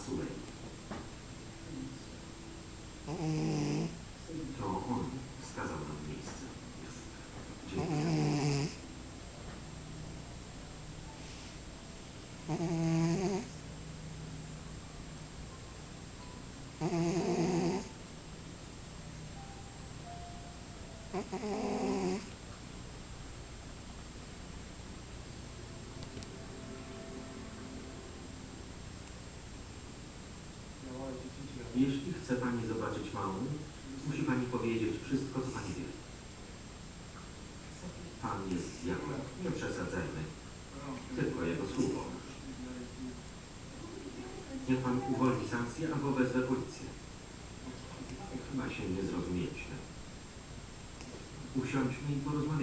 Sulej. To on wskazał nam miejsce. Dziękuję. Jeśli chce pani zobaczyć małą, musi pani powiedzieć wszystko, co pani wie. Pan jest diabłem. Nie przesadzajmy. Tylko jego słowo. Niech pan uwolni Sansję albo wezwę policję. Chyba się nie zrozumieliśmy. Usiądźmy i porozmawiajmy.